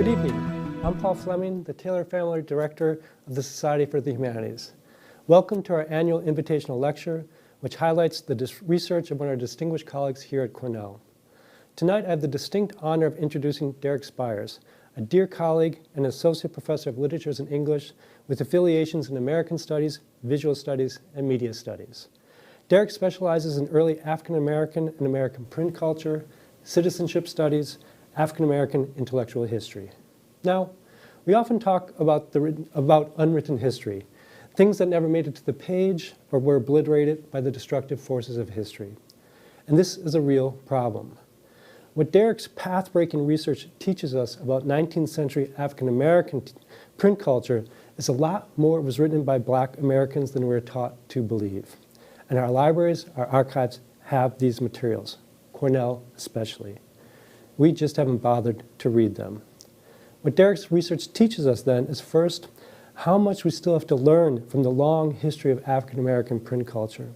Good evening. I'm Paul Fleming, the Taylor Family Director of the Society for the Humanities. Welcome to our annual invitational lecture, which highlights the research of one of our distinguished colleagues here at Cornell. Tonight, I have the distinct honor of introducing Derek Spires, a dear colleague and associate professor of literatures and English with affiliations in American Studies, Visual Studies, and Media Studies. Derek specializes in early African American and American print culture, citizenship studies, African American intellectual history. Now, we often talk about unwritten history, things that never made it to the page or were obliterated by the destructive forces of history. And this is a real problem. What Derek's path-breaking research teaches us about 19th century African American print culture is a lot more was written by Black Americans than we're taught to believe. And our libraries, our archives have these materials, Cornell especially. We just haven't bothered to read them. What Derek's research teaches us then is first, how much we still have to learn from the long history of African American print culture.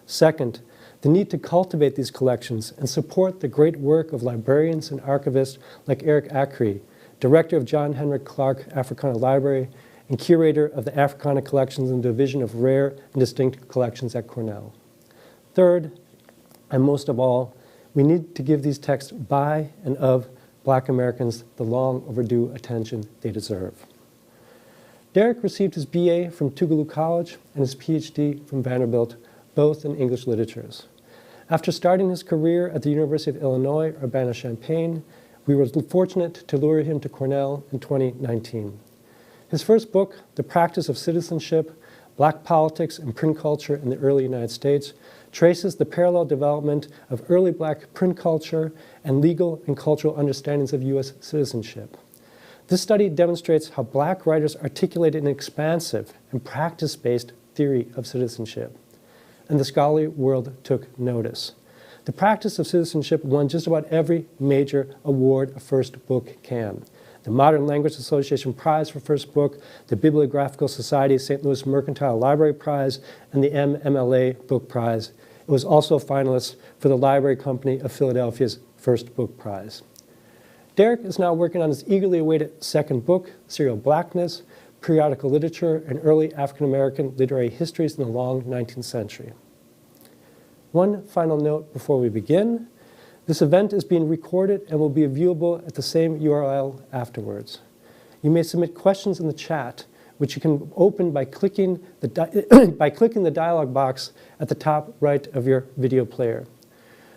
Second, the need to cultivate these collections and support the great work of librarians and archivists like Eric Acree, director of John Henrik Clarke Africana Library and curator of the Africana Collections and Division of Rare and Distinct Collections at Cornell. Third, and most of all, we need to give these texts by and of Black Americans the long overdue attention they deserve. Derek received his BA from Tougaloo College and his PhD from Vanderbilt, both in English literatures. After starting his career at the University of Illinois, Urbana-Champaign, we were fortunate to lure him to Cornell in 2019. His first book, The Practice of Citizenship, Black Politics and Print Culture in the Early United States, traces the parallel development of early Black print culture and legal and cultural understandings of U.S. citizenship. This study demonstrates how Black writers articulated an expansive and practice-based theory of citizenship, and the scholarly world took notice. The Practice of Citizenship won just about every major award a first book can. The Modern Language Association Prize for First Book, the Bibliographical Society St. Louis Mercantile Library Prize, and the MMLA Book Prize. It was also a finalist for the Library Company of Philadelphia's First Book Prize. Derek is now working on his eagerly awaited second book, Serial Blackness, Periodical Literature and Early African American Literary Histories in the Long 19th Century. One final note before we begin. This event is being recorded and will be viewable at the same URL afterwards. You may submit questions in the chat, which you can open by clicking the dialog box at the top right of your video player.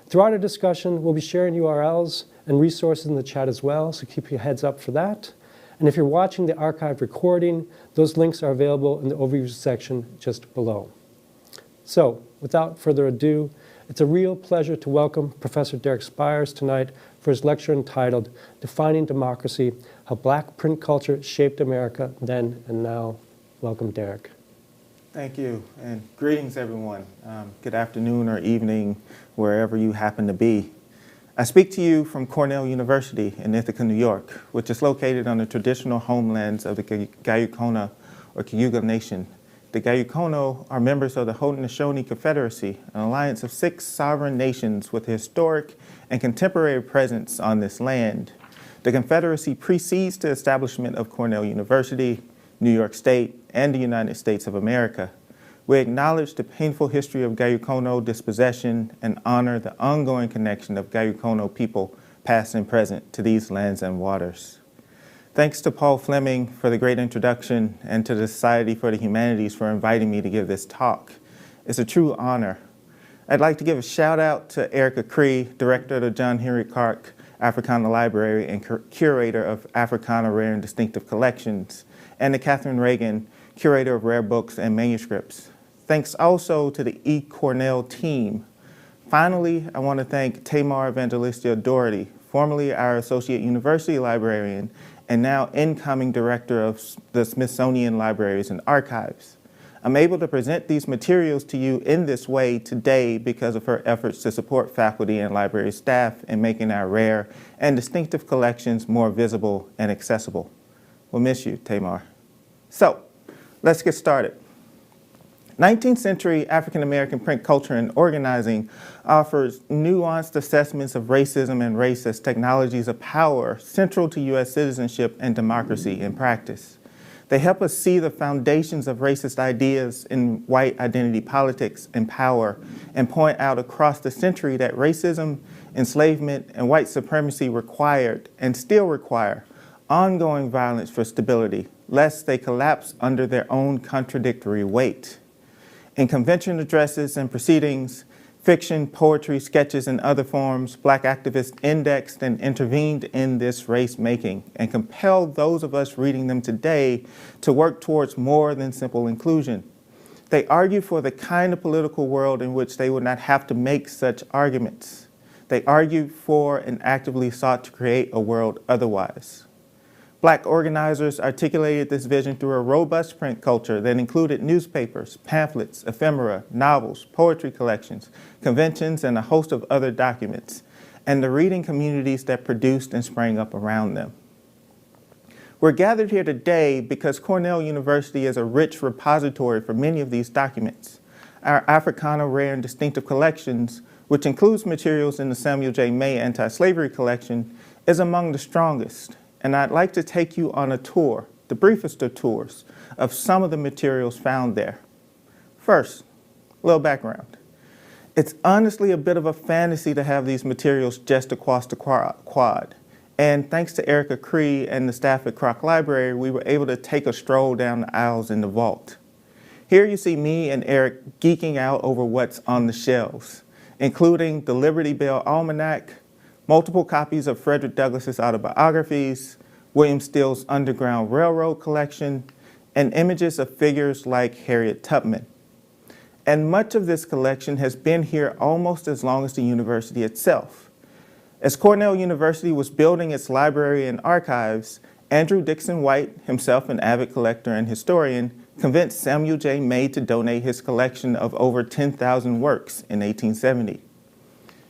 Throughout our discussion, we'll be sharing URLs and resources in the chat as well, so keep your heads up for that. And if you're watching the archived recording, those links are available in the overview section just below. So, without further ado, it's a real pleasure to welcome Professor Derek Spires tonight for his lecture entitled Defining Democracy, How Black Print Culture Shaped America Then and Now. Welcome, Derek. Thank you, and greetings, everyone. Good afternoon or evening, wherever you happen to be. I speak to you from Cornell University in Ithaca, New York, which is located on the traditional homelands of the Gayukona or Cayuga Nation. The Gayukono are members of the Haudenosaunee Confederacy, an alliance of 6 sovereign nations with a historic and contemporary presence on this land. The Confederacy precedes the establishment of Cornell University, New York State, and the United States of America. We acknowledge the painful history of Gayukono dispossession and honor the ongoing connection of Gayukono people, past and present, to these lands and waters. Thanks to Paul Fleming for the great introduction and to the Society for the Humanities for inviting me to give this talk. It's a true honor. I'd like to give a shout out to Eric Acree, director of the John Henrik Clarke Africana Library and curator of Africana Rare and Distinctive Collections, and to Catherine Reagan, curator of rare books and manuscripts. Thanks also to the eCornell team. Finally, I want to thank Tamar Evangelista Doherty, formerly our associate university librarian and now incoming director of the Smithsonian Libraries and Archives. I'm able to present these materials to you in this way today because of her efforts to support faculty and library staff in making our rare and distinctive collections more visible and accessible. We'll miss you, Tamar. So, let's get started. 19th century African American print culture and organizing offers nuanced assessments of racism and race as technologies of power central to U.S. citizenship and democracy in practice. They help us see the foundations of racist ideas in white identity politics and power, and point out across the century that racism, enslavement, and white supremacy required and still require ongoing violence for stability, lest they collapse under their own contradictory weight. In convention addresses and proceedings, fiction, poetry, sketches, and other forms, Black activists indexed and intervened in this race-making and compelled those of us reading them today to work towards more than simple inclusion. They argue for the kind of political world in which they would not have to make such arguments. They argued for and actively sought to create a world otherwise. Black organizers articulated this vision through a robust print culture that included newspapers, pamphlets, ephemera, novels, poetry collections, conventions, and a host of other documents, and the reading communities that produced and sprang up around them. We're gathered here today because Cornell University is a rich repository for many of these documents. Our Africana Rare and Distinctive Collections, which includes materials in the Samuel J. May Anti-Slavery Collection, is among the strongest. And I'd like to take you on a tour, the briefest of tours, of some of the materials found there. First, a little background. It's honestly a bit of a fantasy to have these materials just across the quad. And thanks to Erica Cree and the staff at Kroc Library, we were able to take a stroll down the aisles in the vault. Here you see me and Eric geeking out over what's on the shelves, including the Liberty Bell Almanac, multiple copies of Frederick Douglass's autobiographies, William Steele's Underground Railroad collection, and images of figures like Harriet Tubman. And much of this collection has been here almost as long as the university itself. As Cornell University was building its library and archives, Andrew Dixon White, himself an avid collector and historian, convinced Samuel J. May to donate his collection of over 10,000 works in 1870.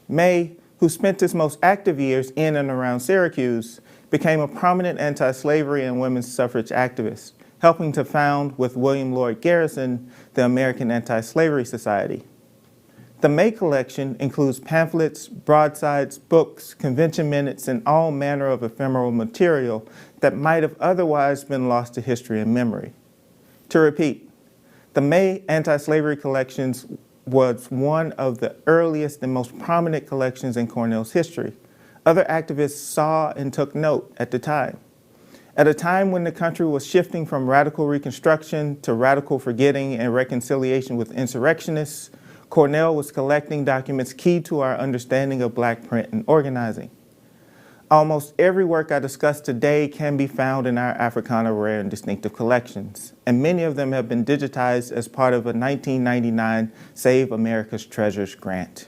May, who spent his most active years in and around Syracuse, became a prominent anti-slavery and women's suffrage activist, helping to found, with William Lloyd Garrison, the American Anti-Slavery Society. The May collection includes pamphlets, broadsides, books, convention minutes, and all manner of ephemeral material that might have otherwise been lost to history and memory. To repeat, the May Anti-Slavery Collections was one of the earliest and most prominent collections in Cornell's history. Other activists saw and took note at the time. At a time when the country was shifting from radical Reconstruction to radical forgetting and reconciliation with insurrectionists, Cornell was collecting documents key to our understanding of Black print and organizing. Almost every work I discuss today can be found in our Africana Rare and Distinctive Collections, and many of them have been digitized as part of a 1999 Save America's Treasures grant.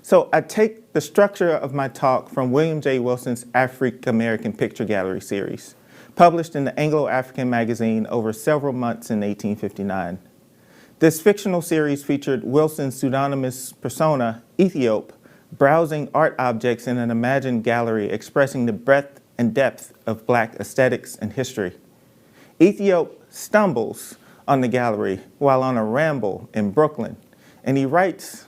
So I take the structure of my talk from William J. Wilson's African American Picture Gallery series, published in the Anglo-African magazine over several months in 1859. This fictional series featured Wilson's pseudonymous persona, Ethiop, browsing art objects in an imagined gallery expressing the breadth and depth of Black aesthetics and history. Ethiop stumbles on the gallery while on a ramble in Brooklyn, and he writes,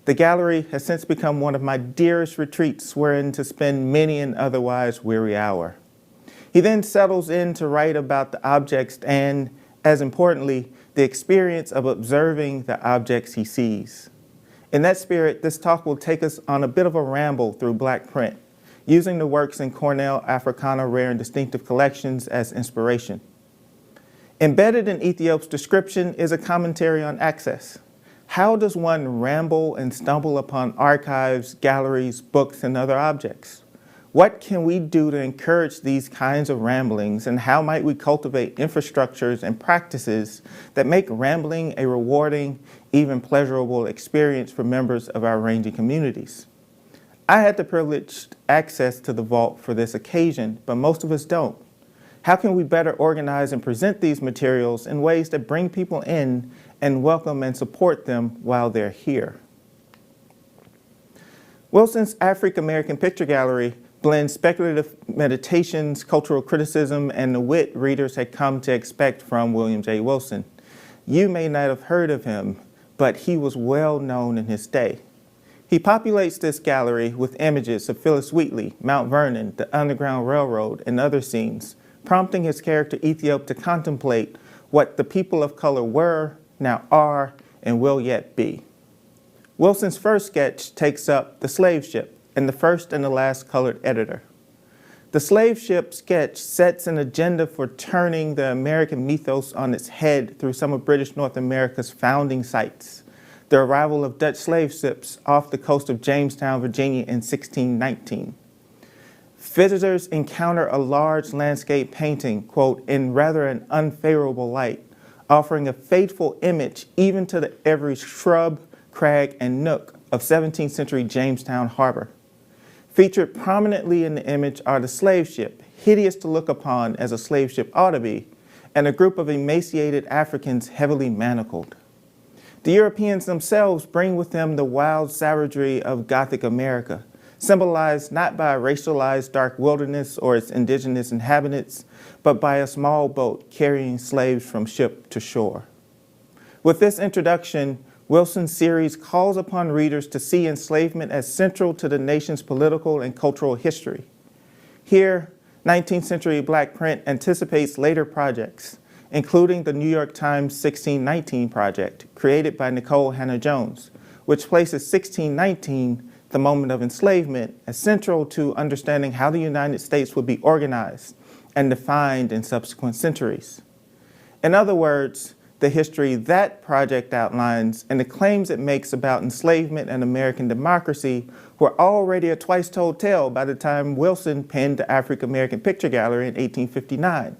"The gallery has since become one of my dearest retreats wherein to spend many an otherwise weary hour." He then settles in to write about the objects and, as importantly, the experience of observing the objects he sees. In that spirit, this talk will take us on a bit of a ramble through Black print, using the works in Cornell Africana Rare and Distinctive Collections as inspiration. Embedded in Ethiop's description is a commentary on access. How does one ramble and stumble upon archives, galleries, books, and other objects? What can we do to encourage these kinds of ramblings, and how might we cultivate infrastructures and practices that make rambling a rewarding, even pleasurable experience for members of our ranging communities? I had the privileged access to the vault for this occasion, but most of us don't. How can we better organize and present these materials in ways that bring people in and welcome and support them while they're here? Wilson's African American Picture Gallery blends speculative meditations, cultural criticism, and the wit readers had come to expect from William J. Wilson. You may not have heard of him, but he was well known in his day. He populates this gallery with images of Phyllis Wheatley, Mount Vernon, the Underground Railroad, and other scenes, prompting his character Ethiop to contemplate what the people of color were, now are, and will yet be. Wilson's first sketch takes up the slave ship and the first and the last colored editor. The slave ship sketch sets an agenda for turning the American mythos on its head through some of British North America's founding sites. The arrival of Dutch slave ships off the coast of Jamestown, Virginia in 1619. Visitors encounter a large landscape painting, quote, in rather an unfavorable light, offering a fateful image even to the every shrub, crag, and nook of 17th century Jamestown Harbor. Featured prominently in the image are the slave ship, hideous to look upon as a slave ship ought to be, and a group of emaciated Africans heavily manacled. The Europeans themselves bring with them the wild savagery of Gothic America, symbolized not by a racialized dark wilderness or its indigenous inhabitants, but by a small boat carrying slaves from ship to shore. With this introduction, Wilson's series calls upon readers to see enslavement as central to the nation's political and cultural history. Here, 19th century Black print anticipates later projects, including the New York Times 1619 project, created by Nicole Hannah-Jones, which places 1619, the moment of enslavement, as central to understanding how the United States would be organized and defined in subsequent centuries. In other words, the history that project outlines and the claims it makes about enslavement and American democracy were already a twice-told tale by the time Wilson penned the African American Picture Gallery in 1859.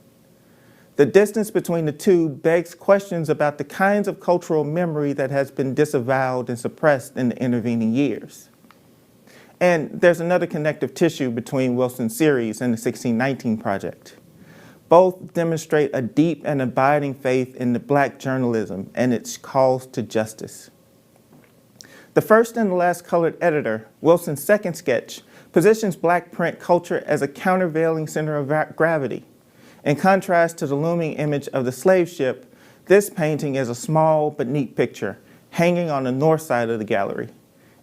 The distance between the two begs questions about the kinds of cultural memory that has been disavowed and suppressed in the intervening years. And there's another connective tissue between Wilson's series and the 1619 project. Both demonstrate a deep and abiding faith in the Black journalism and its calls to justice. The first and the last colored editor, Wilson's second sketch, positions Black print culture as a countervailing center of gravity. In contrast to the looming image of the slave ship, this painting is a small but neat picture, hanging on the north side of the gallery.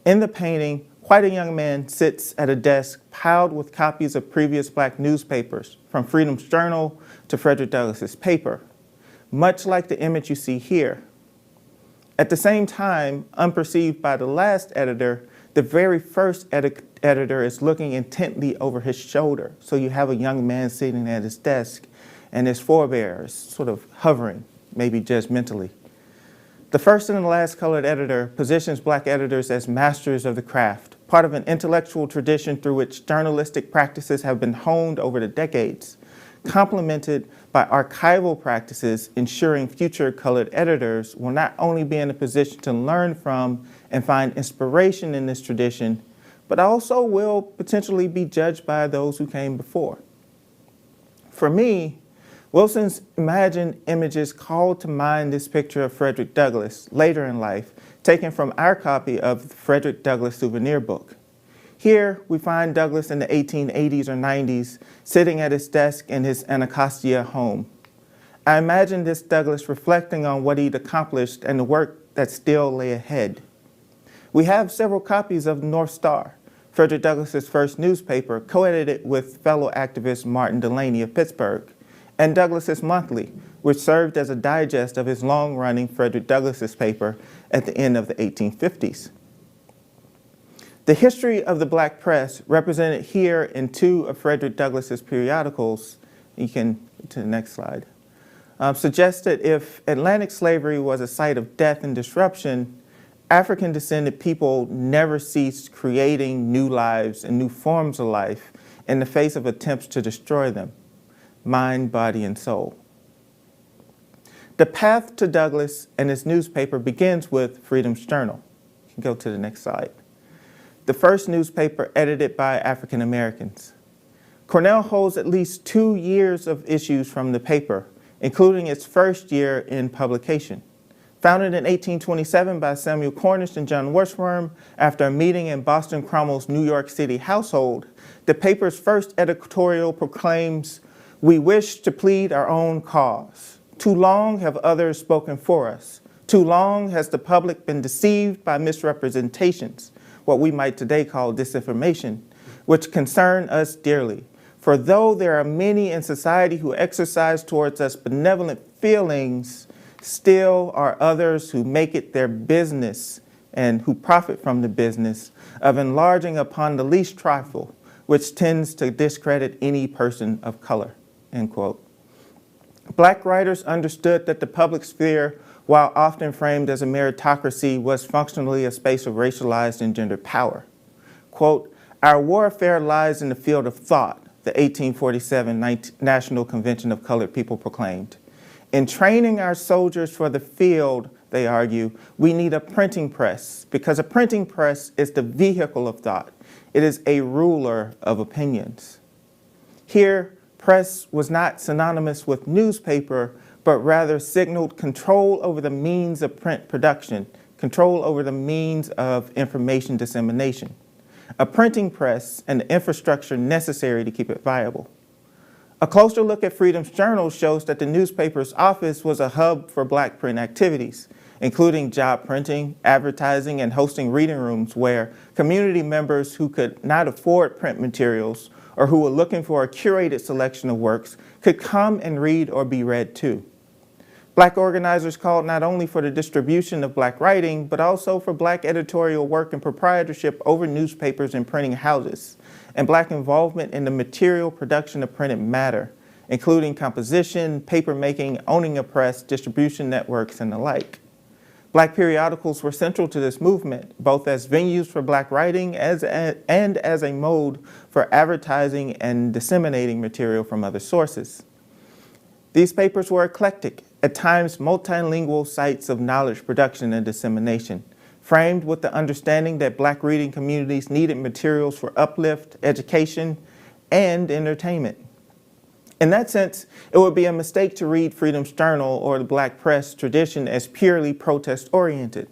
In the painting, quite a young man sits at a desk piled with copies of previous Black newspapers, from Freedom's Journal to Frederick Douglass's paper, much like the image you see here. At the same time, unperceived by the last editor, the very first editor is looking intently over his shoulder. So you have a young man sitting at his desk and his forebears sort of hovering, maybe judgmentally. The first and the last colored editor positions Black editors as masters of the craft, part of an intellectual tradition through which journalistic practices have been honed over the decades, complemented by archival practices ensuring future colored editors will not only be in a position to learn from and find inspiration in this tradition, but also will potentially be judged by those who came before. For me, Wilson's imagined images called to mind this picture of Frederick Douglass later in life, taken from our copy of the Frederick Douglass souvenir book. Here, we find Douglass in the 1880s or 90s, sitting at his desk in his Anacostia home. I imagine this Douglass reflecting on what he'd accomplished and the work that still lay ahead. We have several copies of the North Star, Frederick Douglass's first newspaper, co-edited with fellow activist Martin Delany of Pittsburgh, and Douglass's Monthly, which served as a digest of his long-running Frederick Douglass's paper at the end of the 1850s. The history of the Black press, represented here in two of Frederick Douglass's periodicals, you can, to the next slide, suggests that if Atlantic slavery was a site of death and disruption, African-descended people never ceased creating new lives and new forms of life in the face of attempts to destroy them, mind, body, and soul. The path to Douglass and his newspaper begins with Freedom's Journal. You can go to the next slide. The first newspaper edited by African Americans. Cornell holds at least 2 years of issues from the paper, including its first year in publication. Founded in 1827 by Samuel Cornish and John Washburn after a meeting in Boston Cromwell's New York City household, the paper's first editorial proclaims, "We wish to plead our own cause," Too long have others spoken for us. Too long has the public been deceived by misrepresentations, what we might today call disinformation, which concern us dearly. For though there are many in society who exercise towards us benevolent feelings, still are others who make it their business and who profit from the business of enlarging upon the least trifle, which tends to discredit any person of color, end quote. Black writers understood that the public sphere, while often framed as a meritocracy, was functionally a space of racialized and gendered power. Quote, "Our warfare lies in the field of thought," the 1847 National Convention of Colored People proclaimed. "In training our soldiers for the field," they argue, "we need a printing press, because a printing press is the vehicle of thought. It is a ruler of opinions." Here, press was not synonymous with newspaper, but rather signaled control over the means of print production, control over the means of information dissemination. A printing press and the infrastructure necessary to keep it viable. A closer look at Freedom's Journal shows that the newspaper's office was a hub for Black print activities, including job printing, advertising, and hosting reading rooms where community members who could not afford print materials or who were looking for a curated selection of works could come and read or be read to. Black organizers called not only for the distribution of Black writing, but also for Black editorial work and proprietorship over newspapers and printing houses, and Black involvement in the material production of printed matter, including composition, papermaking, owning a press, distribution networks, and the like. Black periodicals were central to this movement, both as venues for Black writing and as a mode for advertising and disseminating material from other sources. These papers were eclectic, at times multilingual sites of knowledge production and dissemination, framed with the understanding that Black reading communities needed materials for uplift, education, and entertainment. In that sense, it would be a mistake to read Freedom's Journal or the Black press tradition as purely protest-oriented.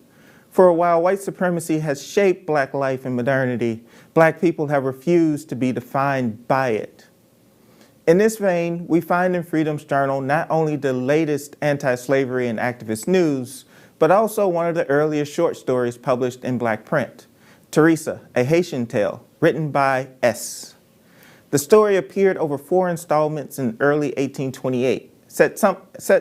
For while white supremacy has shaped Black life and modernity, Black people have refused to be defined by it. In this vein, we find in Freedom's Journal not only the latest anti-slavery and activist news, but also one of the earliest short stories published in Black print, Teresa, a Haitian Tale, written by S. The story appeared over 4 installments in early 1828. Set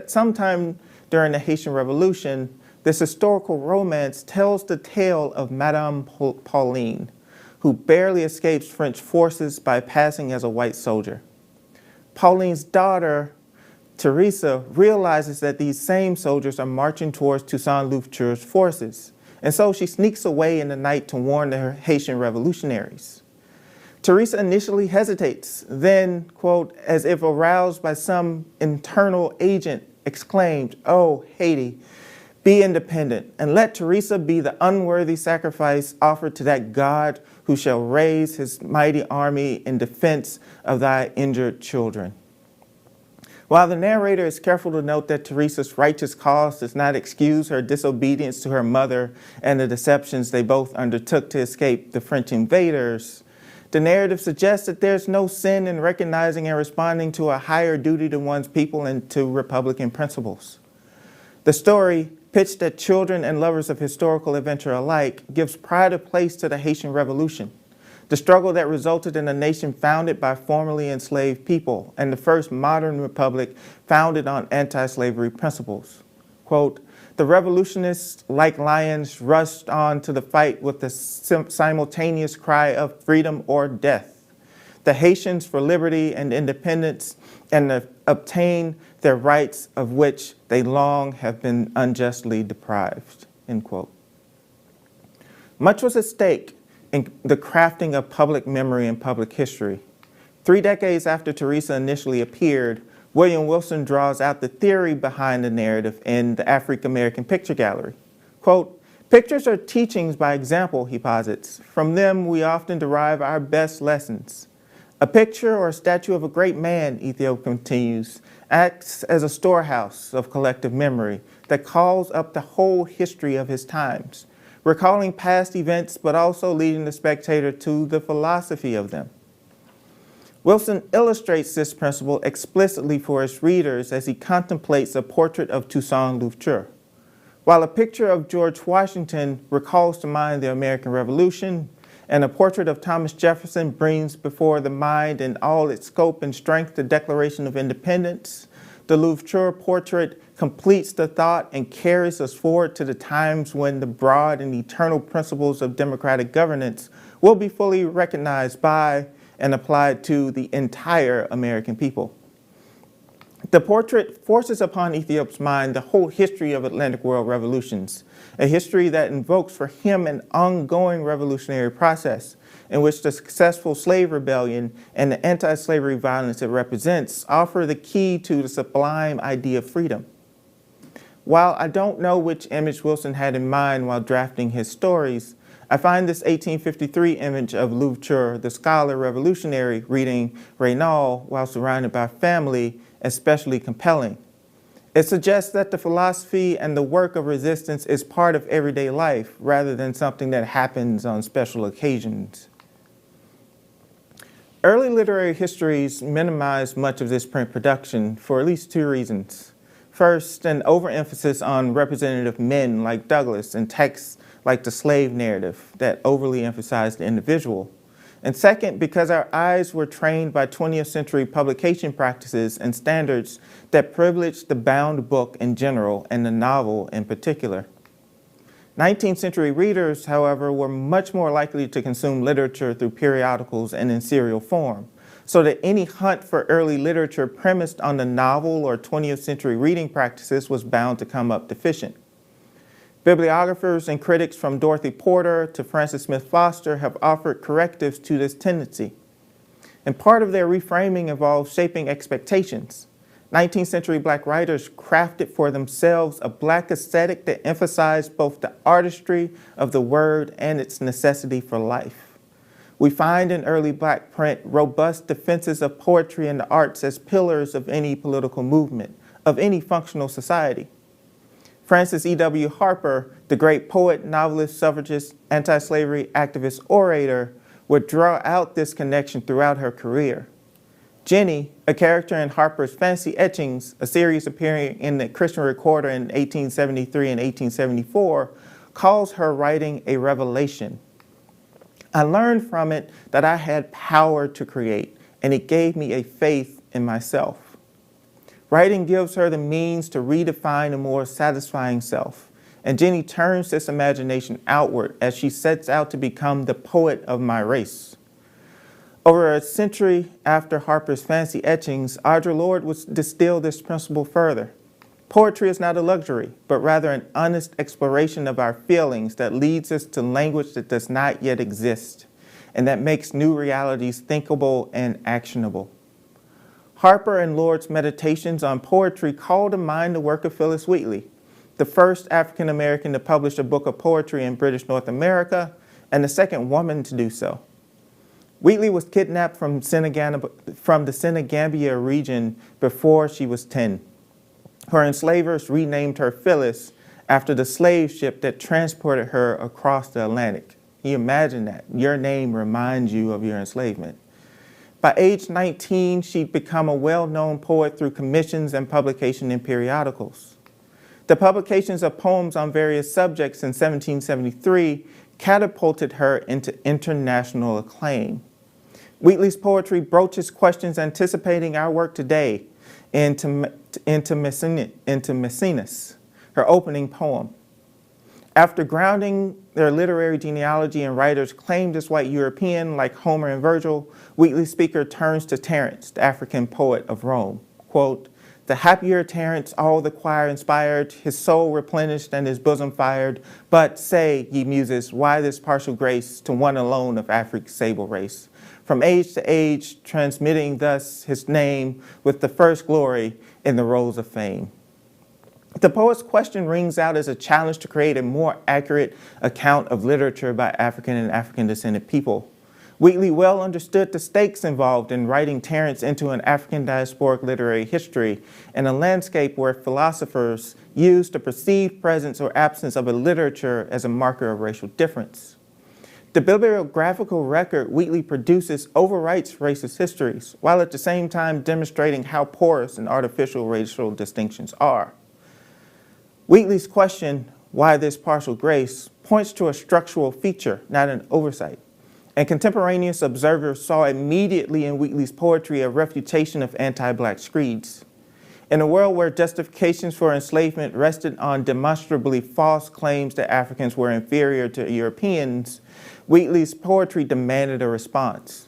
sometime during the Haitian Revolution, this historical romance tells the tale of Madame Pauline, who barely escapes French forces by passing as a white soldier. Pauline's daughter, Teresa, realizes that these same soldiers are marching towards Toussaint Louverture's forces, and so she sneaks away in the night to warn the Haitian revolutionaries. Teresa initially hesitates, then, quote, as if aroused by some internal agent, exclaimed, "Oh, Haiti, be independent, and let Teresa be the unworthy sacrifice offered to that God who shall raise his mighty army in defense of thy injured children." While the narrator is careful to note that Teresa's righteous cause does not excuse her disobedience to her mother and the deceptions they both undertook to escape the French invaders, the narrative suggests that there's no sin in recognizing and responding to a higher duty to one's people and to Republican principles. The story, pitched at children and lovers of historical adventure alike, gives pride of place to the Haitian Revolution, the struggle that resulted in a nation founded by formerly enslaved people and the first modern republic founded on anti-slavery principles. Quote, "The revolutionists, like lions, rushed on to the fight with the simultaneous cry of freedom or death. The Haitians for liberty and independence and to obtain their rights of which they long have been unjustly deprived," end quote. Much was at stake in the crafting of public memory and public history. 3 decades after Teresa initially appeared, William Wilson draws out the theory behind the narrative in the African American Picture Gallery. Quote, "Pictures are teachings by example," he posits. "From them we often derive our best lessons. A picture or a statue of a great man," Ethiop continues, "acts as a storehouse of collective memory that calls up the whole history of his times, recalling past events but also leading the spectator to the philosophy of them. Wilson illustrates this principle explicitly for his readers as he contemplates a portrait of Toussaint Louverture. While a picture of George Washington recalls to mind the American Revolution, and a portrait of Thomas Jefferson brings before the mind in all its scope and strength the Declaration of Independence, the Louverture portrait completes the thought and carries us forward to the times when the broad and eternal principles of democratic governance will be fully recognized by and applied to the entire American people. The portrait forces upon Ethiop's mind the whole history of Atlantic world revolutions, a history that invokes for him an ongoing revolutionary process in which the successful slave rebellion and the anti-slavery violence it represents offer the key to the sublime idea of freedom. While I don't know which image Wilson had in mind while drafting his stories, I find this 1853 image of Louverture, the scholar revolutionary, reading Raynal while surrounded by family especially compelling. It suggests that the philosophy and the work of resistance is part of everyday life rather than something that happens on special occasions. Early literary histories minimize much of this print production for at least two reasons. First, an overemphasis on representative men like Douglass and texts like the slave narrative that overly emphasized the individual. And second, because our eyes were trained by 20th century publication practices and standards that privileged the bound book in general and the novel in particular. 19th century readers, however, were much more likely to consume literature through periodicals and in serial form, so that any hunt for early literature premised on the novel or 20th century reading practices was bound to come up deficient. Bibliographers and critics from Dorothy Porter to Frances Smith Foster have offered correctives to this tendency. And part of their reframing involves shaping expectations. 19th century Black writers crafted for themselves a Black aesthetic that emphasized both the artistry of the word and its necessity for life. We find in early Black print robust defenses of poetry and the arts as pillars of any political movement, of any functional society. Frances E.W. Harper, the great poet, novelist, suffragist, anti-slavery activist, orator, would draw out this connection throughout her career. Jenny, a character in Harper's Fancy Etchings, a series appearing in the Christian Recorder in 1873 and 1874, calls her writing a revelation. I learned from it that I had power to create, and it gave me a faith in myself. Writing gives her the means to redefine a more satisfying self, and Jenny turns this imagination outward as she sets out to become the poet of my race. Over a century after Harper's Fancy Etchings, Audre Lorde would distill this principle further. Poetry is not a luxury, but rather an honest exploration of our feelings that leads us to language that does not yet exist, and that makes new realities thinkable and actionable. Harper and Lorde's meditations on poetry call to mind the work of Phillis Wheatley, the first African American to publish a book of poetry in British North America, and the second woman to do so. Wheatley was kidnapped from the Senegambia region before she was 10. Her enslavers renamed her Phyllis after the slave ship that transported her across the Atlantic. Can you imagine that? Your name reminds you of your enslavement. By age 19, she'd become a well-known poet through commissions and publication in periodicals. The publications of poems on various subjects in 1773 catapulted her into international acclaim. Wheatley's poetry broaches questions anticipating our work today into Maecenas, her opening poem. After grounding their literary genealogy in writers claimed as white European like Homer and Virgil, Wheatley's speaker turns to Terence, the African poet of Rome. Quote, "The happier Terence all the choir inspired, his soul replenished and his bosom fired. But say, ye muses, why this partial grace to one alone of Afric's sable race? From age to age, transmitting thus his name with the first glory in the rolls of fame." The poet's question rings out as a challenge to create a more accurate account of literature by African and African-descended people. Wheatley well understood the stakes involved in writing Terence into an African diasporic literary history in a landscape where philosophers used the perceived presence or absence of a literature as a marker of racial difference. The bibliographical record Wheatley produces overwrites racist histories, while at the same time demonstrating how porous and artificial racial distinctions are. Wheatley's question, why this partial grace, points to a structural feature, not an oversight. And contemporaneous observers saw immediately in Wheatley's poetry a refutation of anti-Black screeds. In a world where justifications for enslavement rested on demonstrably false claims that Africans were inferior to Europeans, Wheatley's poetry demanded a response.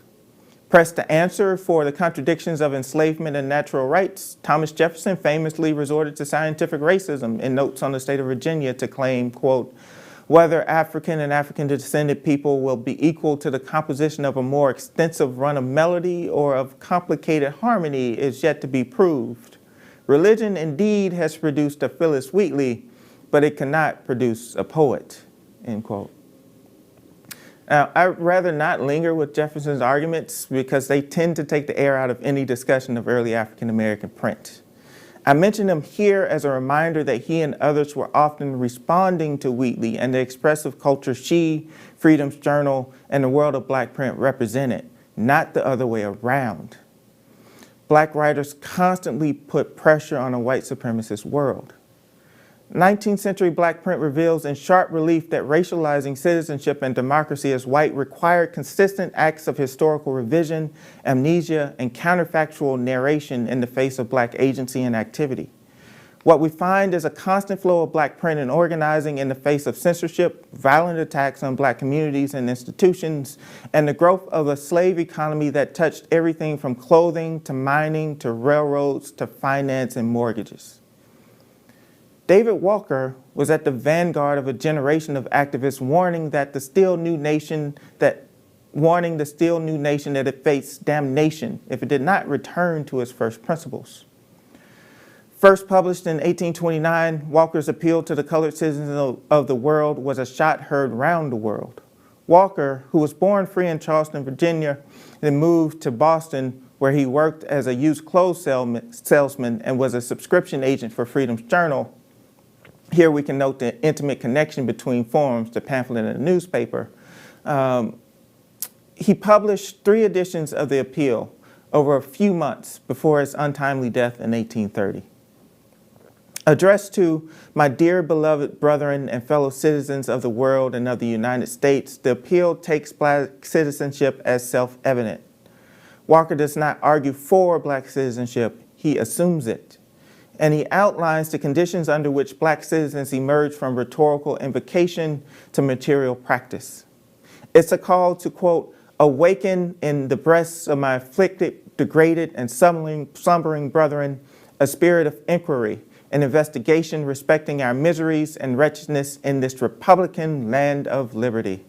Pressed to answer for the contradictions of enslavement and natural rights, Thomas Jefferson famously resorted to scientific racism in Notes on the State of Virginia to claim, quote, whether African and African-descended people will be equal to the composition of a more extensive run of melody or of complicated harmony is yet to be proved. Religion indeed has produced a Phyllis Wheatley, but it cannot produce a poet, end quote. Now, I'd rather not linger with Jefferson's arguments because they tend to take the air out of any discussion of early African-American print. I mention them here as a reminder that he and others were often responding to Wheatley and the expressive culture she, Freedom's Journal, and the world of Black print represented, not the other way around. Black writers constantly put pressure on a white supremacist world. 19th century Black print reveals in sharp relief that racializing citizenship and democracy as white required consistent acts of historical revision, amnesia, and counterfactual narration in the face of Black agency and activity. What we find is a constant flow of Black print and organizing in the face of censorship, violent attacks on Black communities and institutions, and the growth of a slave economy that touched everything from clothing to mining to railroads to finance and mortgages. David Walker was at the vanguard of a generation of activists warning the still new nation that it faced damnation if it did not return to its first principles. First published in 1829, Walker's appeal to the colored citizens of the world was a shot heard round the world. Walker, who was born free in Charleston, Virginia, then moved to Boston, where he worked as a used clothes salesman and was a subscription agent for Freedom's Journal. Here we can note the intimate connection between forms, the pamphlet and the newspaper. He published 3 editions of the appeal over a few months before his untimely death in 1830. Addressed to my dear beloved brethren and fellow citizens of the world and of the United States, the appeal takes Black citizenship as self-evident. Walker does not argue for Black citizenship, he assumes it. And he outlines the conditions under which Black citizens emerge from rhetorical invocation to material practice. It's a call to, quote, awaken in the breasts of my afflicted, degraded, and slumbering brethren a spirit of inquiry and investigation respecting our miseries and wretchedness in this Republican land of liberty.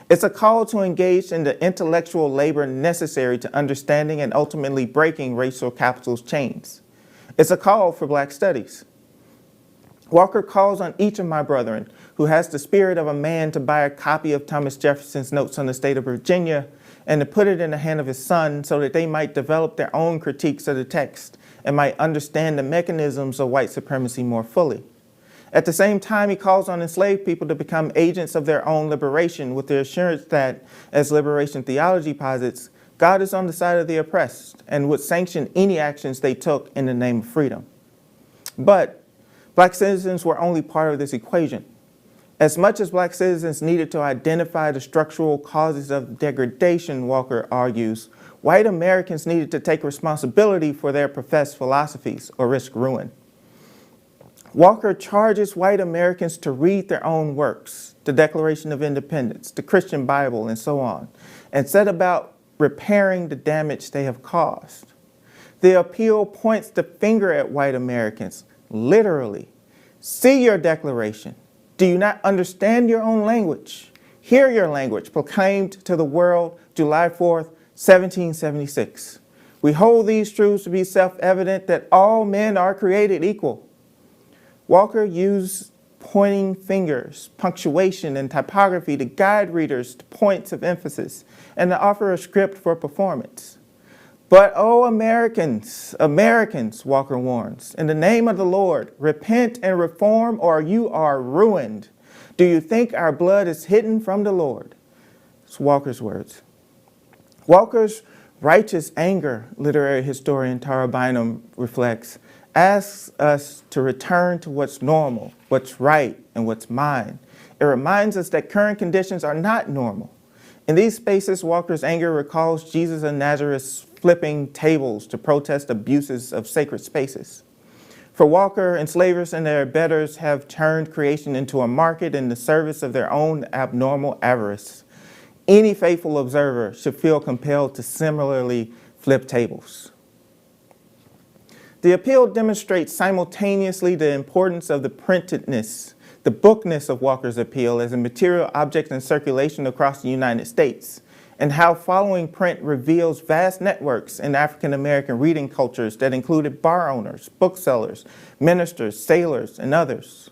It's a call to engage in the intellectual labor necessary to understanding and ultimately breaking racial capital's chains. It's a call for Black studies. Walker calls on each of my brethren who has the spirit of a man to buy a copy of Thomas Jefferson's Notes on the State of Virginia and to put it in the hand of his son so that they might develop their own critiques of the text and might understand the mechanisms of white supremacy more fully. At the same time, he calls on enslaved people to become agents of their own liberation with the assurance that, as liberation theology posits, God is on the side of the oppressed and would sanction any actions they took in the name of freedom. But Black citizens were only part of this equation. As much as Black citizens needed to identify the structural causes of degradation, Walker argues, white Americans needed to take responsibility for their professed philosophies or risk ruin. Walker charges white Americans to read their own works, the Declaration of Independence, the Christian Bible, and so on, and set about repairing the damage they have caused. The appeal points the finger at white Americans, literally. See your declaration. Do you not understand your own language? Hear your language proclaimed to the world July 4th, 1776. We hold these truths to be self-evident that all men are created equal. Walker used pointing fingers, punctuation, and typography to guide readers to points of emphasis and to offer a script for performance. But, oh, Americans, Walker warns, in the name of the Lord, repent and reform or you are ruined. Do you think our blood is hidden from the Lord? It's Walker's words. Walker's righteous anger, literary historian Tara Bynum reflects, asks us to return to what's normal, what's right, and what's mine. It reminds us that current conditions are not normal. In these spaces, Walker's anger recalls Jesus of Nazareth flipping tables to protest abuses of sacred spaces. For Walker, enslavers and their betters have turned creation into a market in the service of their own abnormal avarice. Any faithful observer should feel compelled to similarly flip tables. The appeal demonstrates simultaneously the importance of the printedness, the bookness of Walker's appeal as a material object in circulation across the United States, and how following print reveals vast networks in African American reading cultures that included bar owners, booksellers, ministers, sailors, and others.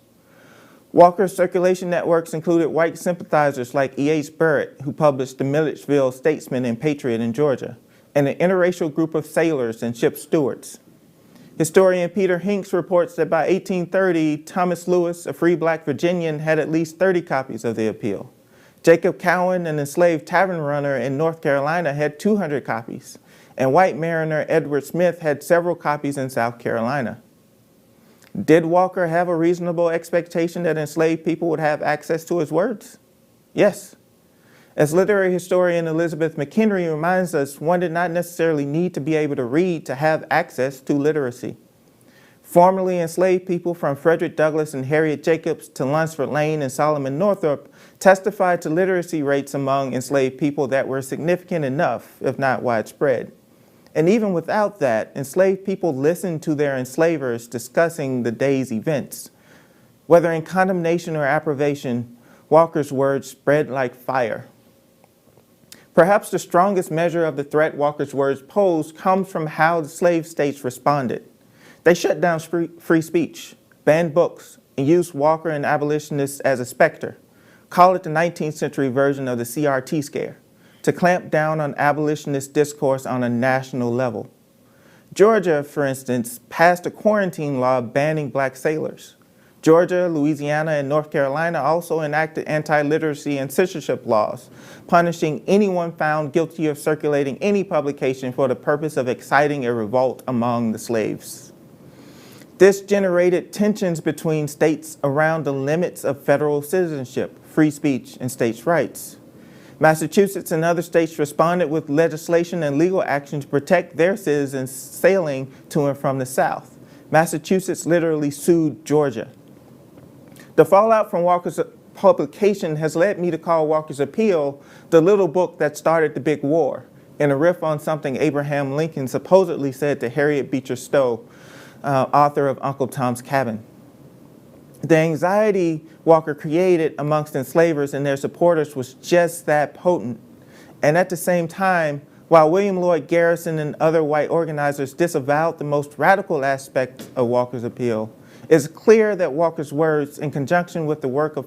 Walker's circulation networks included white sympathizers like E.H. Barrett, who published the Milledgeville Statesman and Patriot in Georgia, and an interracial group of sailors and ship stewards. Historian Peter Hinks reports that by 1830, Thomas Lewis, a free black Virginian, had at least 30 copies of the appeal. Jacob Cowan, an enslaved tavern runner in North Carolina, had 200 copies, and white mariner Edward Smith had several copies in South Carolina. Did Walker have a reasonable expectation that enslaved people would have access to his words? Yes. As literary historian Elizabeth McHenry reminds us, one did not necessarily need to be able to read to have access to literacy. Formerly enslaved people from Frederick Douglass and Harriet Jacobs to Lunsford Lane and Solomon Northup testified to literacy rates among enslaved people that were significant enough, if not widespread. And even without that, enslaved people listened to their enslavers discussing the day's events. Whether in condemnation or approbation, Walker's words spread like fire. Perhaps the strongest measure of the threat Walker's words posed comes from how the slave states responded. They shut down free speech, banned books, and used Walker and abolitionists as a specter. Call it the 19th century version of the CRT scare, to clamp down on abolitionist discourse on a national level. Georgia, for instance, passed a quarantine law banning black sailors. Georgia, Louisiana, and North Carolina also enacted anti-literacy and censorship laws, punishing anyone found guilty of circulating any publication for the purpose of exciting a revolt among the slaves. This generated tensions between states around the limits of federal citizenship, free speech, and states' rights. Massachusetts and other states responded with legislation and legal action to protect their citizens sailing to and from the South. Massachusetts literally sued Georgia. The fallout from Walker's publication has led me to call Walker's appeal the little book that started the big war, in a riff on something Abraham Lincoln supposedly said to Harriet Beecher Stowe, author of Uncle Tom's Cabin. The anxiety Walker created amongst enslavers and their supporters was just that potent. And at the same time, while William Lloyd Garrison and other white organizers disavowed the most radical aspect of Walker's appeal, it's clear that Walker's words, in conjunction with the work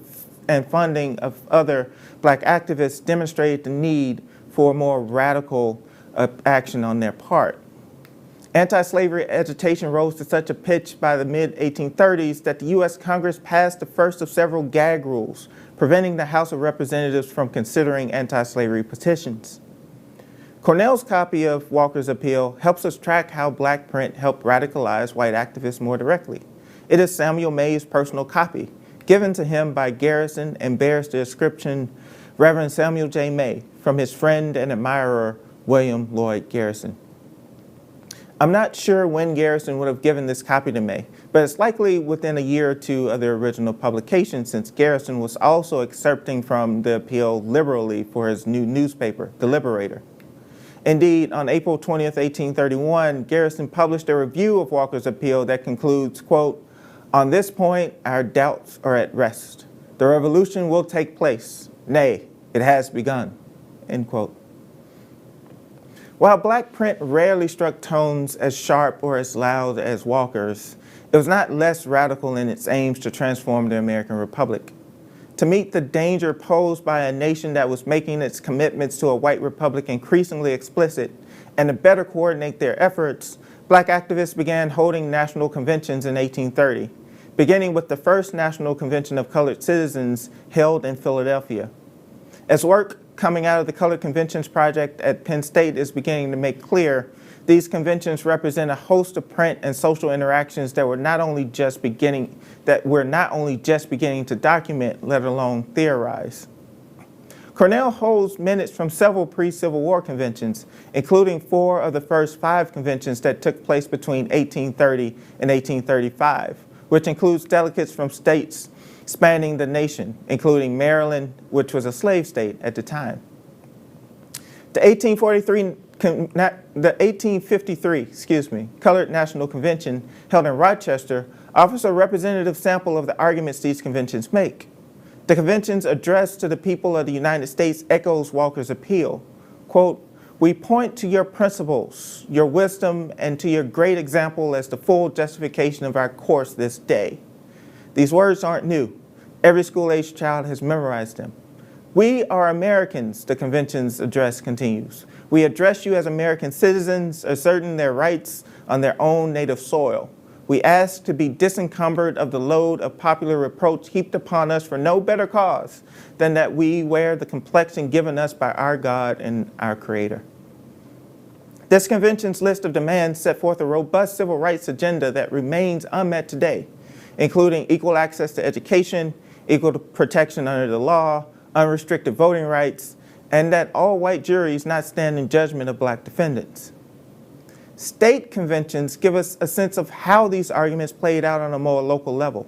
and funding of other black activists, demonstrated the need for more radical action on their part. Anti-slavery agitation rose to such a pitch by the mid-1830s that the U.S. Congress passed the first of several gag rules, preventing the House of Representatives from considering anti-slavery petitions. Cornell's copy of Walker's appeal helps us track how black print helped radicalize white activists more directly. It is Samuel May's personal copy, given to him by Garrison and bears the inscription, Reverend Samuel J. May, from his friend and admirer, William Lloyd Garrison. I'm not sure when Garrison would have given this copy to May, but it's likely within a year or two of the original publication, since Garrison was also excerpting from the appeal liberally for his new newspaper, The Liberator. Indeed, on April 20th, 1831, Garrison published a review of Walker's appeal that concludes, quote, "On this point, our doubts are at rest. The revolution will take place. Nay, it has begun," end quote. While black print rarely struck tones as sharp or as loud as Walker's, it was not less radical in its aims to transform the American Republic. To meet the danger posed by a nation that was making its commitments to a white republic increasingly explicit, and to better coordinate their efforts, black activists began holding national conventions in 1830, beginning with the first National Convention of Colored Citizens held in Philadelphia. As work coming out of the Colored Conventions Project at Penn State is beginning to make clear, these conventions represent a host of print and social interactions that we're not only just beginning to document, let alone theorize. Cornell holds minutes from several pre-Civil War conventions, including 4 of the first 5 conventions that took place between 1830 and 1835, which includes delegates from states spanning the nation, including Maryland, which was a slave state at the time. The 1853 Colored National Convention held in Rochester offers a representative sample of the arguments these conventions make. The convention's address to the people of the United States echoes Walker's appeal. Quote, "We point to your principles, your wisdom, and to your great example as the full justification of our course this day." These words aren't new. Every school-aged child has memorized them. "We are Americans," the convention's address continues. "We address you as American citizens, asserting their rights on their own native soil. We ask to be disencumbered of the load of popular reproach heaped upon us for no better cause than that we wear the complexion given us by our God and our Creator." This convention's list of demands set forth a robust civil rights agenda that remains unmet today, including equal access to education, equal protection under the law, unrestricted voting rights, and that all white juries not stand in judgment of black defendants. State conventions give us a sense of how these arguments played out on a more local level.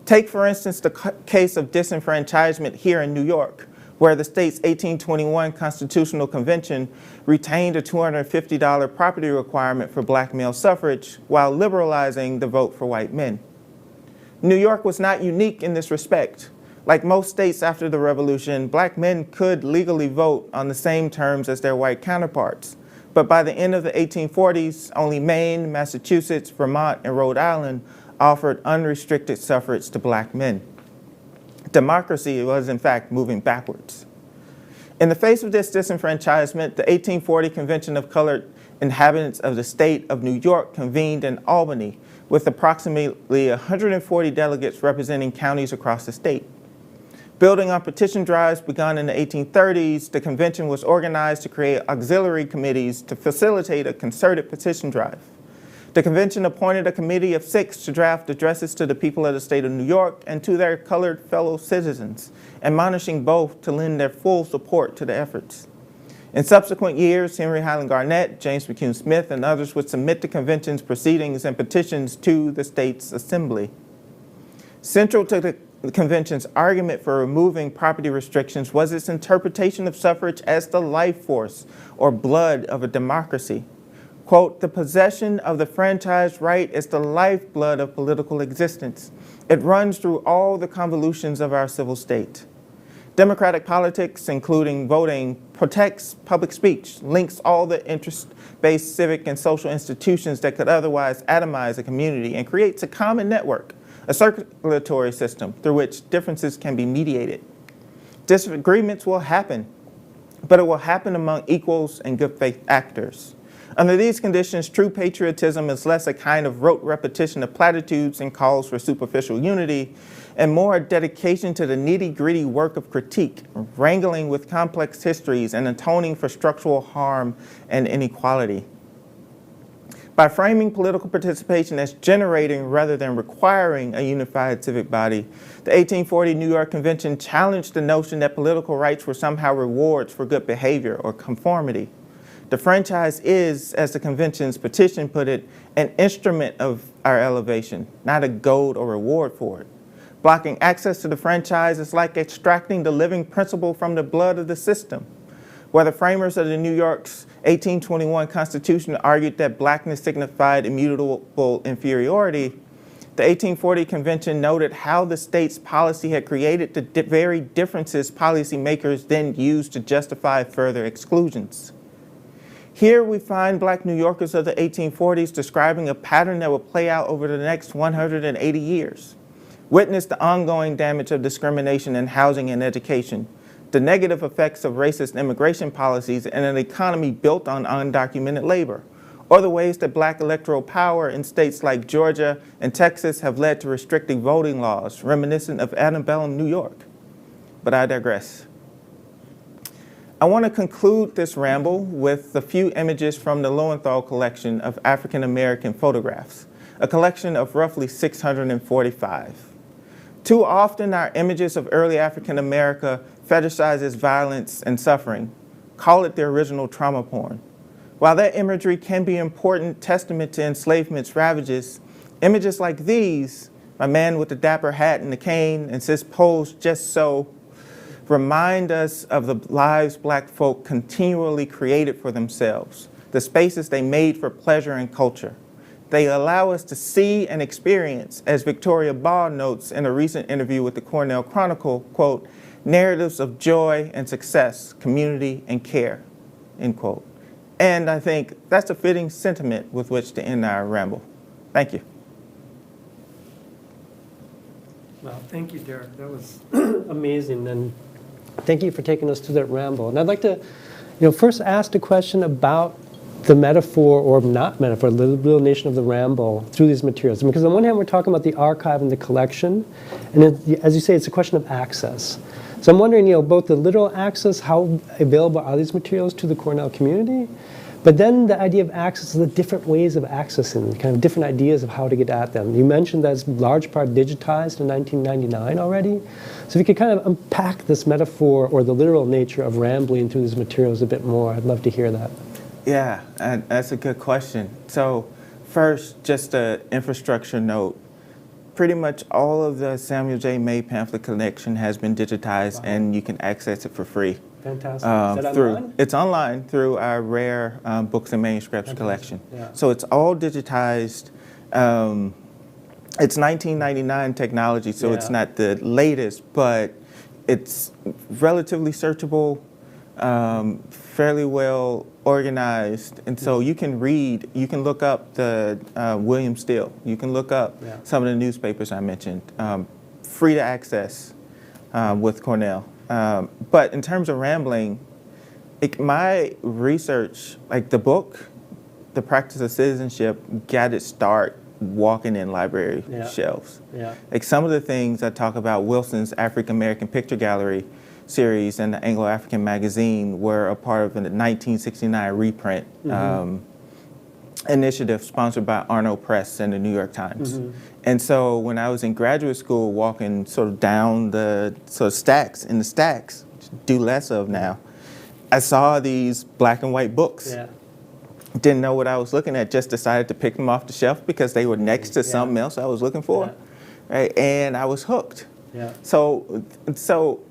Take, for instance, the case of disenfranchisement here in New York, where the state's 1821 Constitutional Convention retained a $250 property requirement for black male suffrage while liberalizing the vote for white men. New York was not unique in this respect. Like most states after the Revolution, black men could legally vote on the same terms as their white counterparts. But by the end of the 1840s, only Maine, Massachusetts, Vermont, and Rhode Island offered unrestricted suffrage to black men. Democracy was, in fact, moving backwards. In the face of this disenfranchisement, the 1840 Convention of Colored Inhabitants of the State of New York convened in Albany with approximately 140 delegates representing counties across the state. Building on petition drives begun in the 1830s, the convention was organized to create auxiliary committees to facilitate a concerted petition drive. The convention appointed a committee of 6 to draft addresses to the people of the state of New York and to their colored fellow citizens, admonishing both to lend their full support to the efforts. In subsequent years, Henry Highland Garnett, James McCune Smith, and others would submit the convention's proceedings and petitions to the state's assembly. Central to the convention's argument for removing property restrictions was its interpretation of suffrage as the life force or blood of a democracy. Quote, "The possession of the franchise right is the lifeblood of political existence. It runs through all the convolutions of our civil state. Democratic politics, including voting, protects public speech, links all the interest-based civic and social institutions that could otherwise atomize a community, and creates a common network, a circulatory system through which differences can be mediated. Disagreements will happen, but it will happen among equals and good faith actors. Under these conditions, true patriotism is less a kind of rote repetition of platitudes and calls for superficial unity, and more a dedication to the nitty-gritty work of critique, wrangling with complex histories and atoning for structural harm and inequality. By framing political participation as generating rather than requiring a unified civic body, the 1840 New York Convention challenged the notion that political rights were somehow rewards for good behavior or conformity. The franchise is, as the convention's petition put it, an instrument of our elevation, not a goad or reward for it. Blocking access to the franchise is like extracting the living principle from the blood of the system. Where the framers of the New York's 1821 Constitution argued that blackness signified immutable inferiority, the 1840 Convention noted how the state's policy had created the very differences policymakers then used to justify further exclusions. Here we find black New Yorkers of the 1840s describing a pattern that will play out over the next 180 years. Witness the ongoing damage of discrimination in housing and education, the negative effects of racist immigration policies and an economy built on undocumented labor, or the ways that black electoral power in states like Georgia and Texas have led to restricting voting laws reminiscent of antebellum New York. But I digress. I want to conclude this ramble with a few images from the Lowenthal collection of African American photographs, a collection of roughly 645. Too often, our images of early African America fetishizes violence and suffering, call it the original trauma porn. While that imagery can be an important testament to enslavement's ravages, images like these, my man with the dapper hat and the cane and cis pose just so, remind us of the lives Black folk continually created for themselves, the spaces they made for pleasure and culture. They allow us to see and experience, as Victoria Ball notes in a recent interview with the Cornell Chronicle, quote, narratives of joy and success, community and care, end quote. And I think that's a fitting sentiment with which to end our ramble. Thank you. Well, thank you, Derek. That was amazing. And thank you for taking us through that ramble. And I'd like to, first ask a question about the metaphor or not metaphor, the real nation of the ramble through these materials. Because on one hand, we're talking about the archive and the collection. And as you say, it's a question of access. So I'm wondering, both the literal access, how available are these materials to the Cornell community? But then the idea of access is the different ways of accessing, kind of different ideas of how to get at them. You mentioned that it's large part digitized in 1999 already. So if you could kind of unpack this metaphor or the literal nature of rambling through these materials a bit more, I'd love to hear that. Yeah, and that's a good question. So first, just an infrastructure note. Pretty much all of the Samuel J. May pamphlet collection has been digitized, and you can access it for free. Fantastic. Is that online? It's online through our rare books and manuscripts collection. Yeah. So it's all digitized. It's 1999 technology, so it's not the latest, but it's relatively searchable, fairly well organized, and so you can read, you can look up the William Still, you can look up some of the newspapers I mentioned, free to access with Cornell. But in terms of rambling, my research, like the book, The Practice of Citizenship, got its start walking in library shelves. Like some of the things I talk about, Wilson's African American Picture Gallery series and the Anglo-African magazine were a part of a 1969 reprint initiative sponsored by Arno Press and the New York Times. And so when I was in graduate school, walking sort of down the stacks, which I do less of now, I saw these black and white books. Didn't know what I was looking at, just decided to pick them off the shelf because they were next to something else I was looking for, right? And I was hooked. So,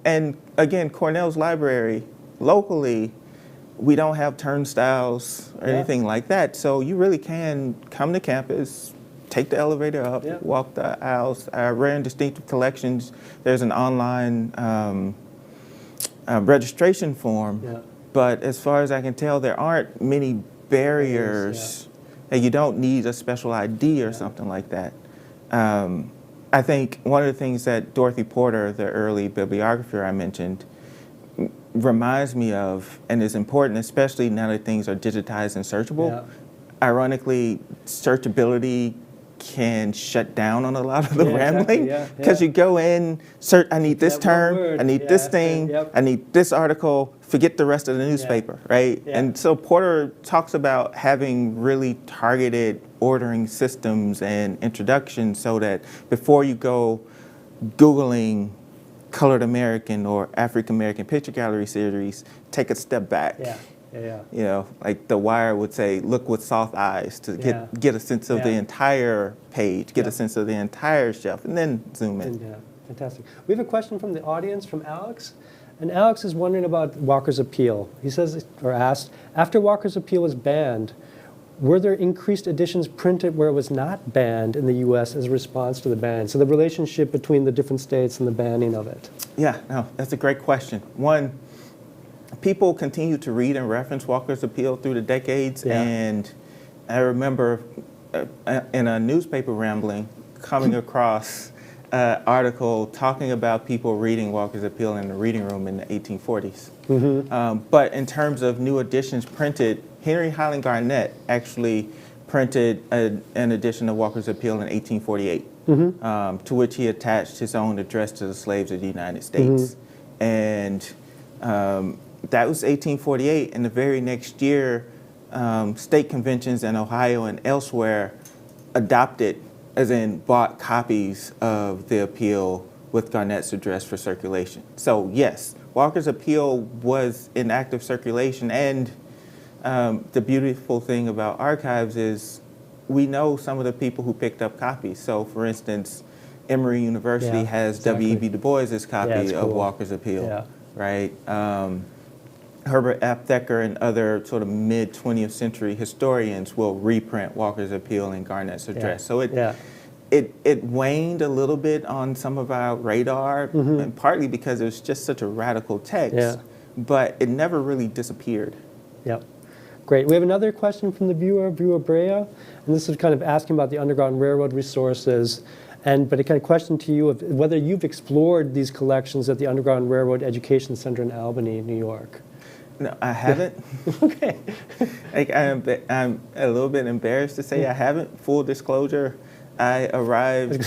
and again, Cornell's library, locally, we don't have turnstiles or anything like that. So you really can come to campus, take the elevator up, walk the aisles. Our rare and distinctive collections, there's an online registration form. But as far as I can tell, there aren't many barriers. And you don't need a special ID or something like that. I think one of the things that Dorothy Porter, the early bibliographer I mentioned, reminds me of, and is important, especially now that things are digitized and searchable. Ironically, searchability can shut down on a lot of the rambling, because you go in, search, I need this term, I need this thing, I need this article, forget the rest of the newspaper, right? And so Porter talks about having really targeted ordering systems and introductions so that before you go Googling Colored American or African American Picture Gallery series, take a step back. You know, like The Wire would say, look with soft eyes to get a sense of the entire page, get a sense of the entire shelf, and then zoom in. Fantastic. We have a question from the audience from Alex. And Alex is wondering about Walker's Appeal. He says, or asked, after Walker's Appeal was banned, were there increased editions printed where it was not banned in the U.S. as a response to the ban? So the relationship between the different states and the banning of it. Yeah, no, that's a great question. One, people continue to read and reference Walker's Appeal through the decades, and I remember in a newspaper rambling coming across an article talking about people reading Walker's Appeal in the reading room in the 1840s. But in terms of new editions printed, Henry Highland Garnett actually printed an edition of Walker's Appeal in 1848, to which he attached his own address to the slaves of the United States. And that was 1848, and the very next year, state conventions in Ohio and elsewhere adopted, as in bought copies of the appeal with Garnett's address for circulation. So yes, Walker's appeal was in active circulation, and the beautiful thing about archives is we know some of the people who picked up copies. So for instance, Emory University has exactly. W.E.B. Du Bois's copy it's of cool. Walker's appeal, Yeah. right? Herbert Aptheker and other sort of mid-20th century historians will reprint Walker's appeal and Garnett's address. So it waned a little bit on some of our radar, and partly because it was just such a radical text, but it never really disappeared. Yep. Great. We have another question from the viewer Brea, and this is kind of asking about the Underground Railroad resources, but a kind of question to you of whether you've explored these collections at the Underground Railroad Education Center in Albany, New York. No, I haven't. Okay. I'm a little bit embarrassed to say I haven't. Full disclosure, I arrived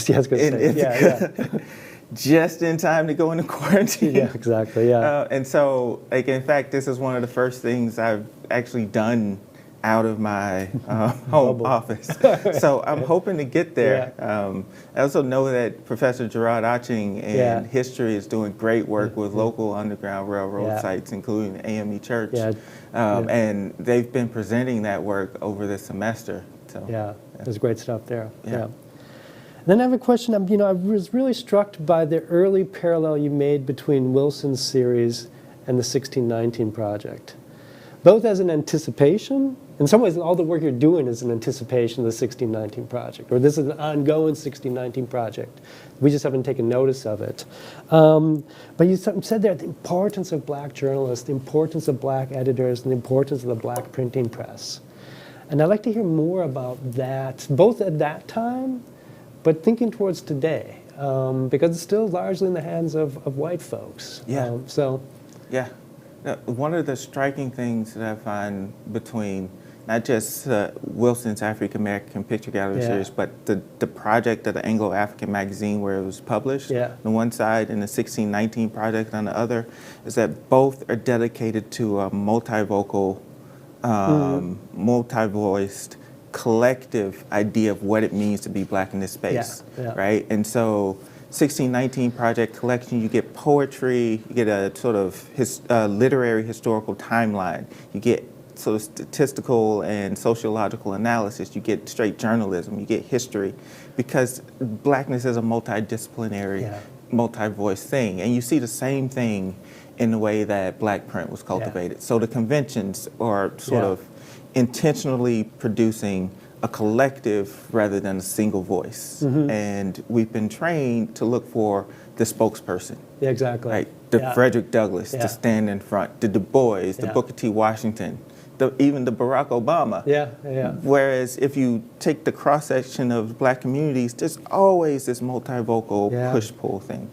just in time to go into quarantine. Yeah, exactly. Yeah. And so, in fact, this is one of the first things I've actually done out of my home office. So I'm hoping to get there. I also know that Professor Gerard Aching in history is doing great work with local Underground Railroad sites, including AME Church. And they've been presenting that work over this semester. So, there's great stuff there. Yeah. Then I have a question. I was really struck by the early parallel you made between Wilson's series and the 1619 project, both as an anticipation. In some ways, all the work you're doing is an anticipation of the 1619 project, or this is an ongoing 1619 project. We just haven't taken notice of it. But you said there the importance of black journalists, the importance of black editors, and the importance of the black printing press. And I'd like to hear more about that, both at that time, but thinking towards today, because it's still largely in the hands of white folks. One of the striking things that I find between not just Wilson's African American Picture Gallery series, but the project of the Anglo-African magazine where it was published on one side and the 1619 project on the other, is that both are dedicated to a multivocal, multi-voiced, collective idea of what it means to be black in this space, right? And so 1619 Project collection, you get poetry, you get a sort of literary historical timeline, you get sort of statistical and sociological analysis, you get straight journalism, you get history, because blackness is a multidisciplinary, multi-voice thing. And you see the same thing in the way that black print was cultivated. So the conventions are sort of intentionally producing a collective rather than a single voice. And we've been trained to look for the spokesperson. Yeah, exactly. Right? The Frederick Douglass to stand in front, the Du Bois, the Booker T. Washington, even the Barack Obama. Whereas if you take the cross-section of black communities, there's always this multivocal push-pull thing.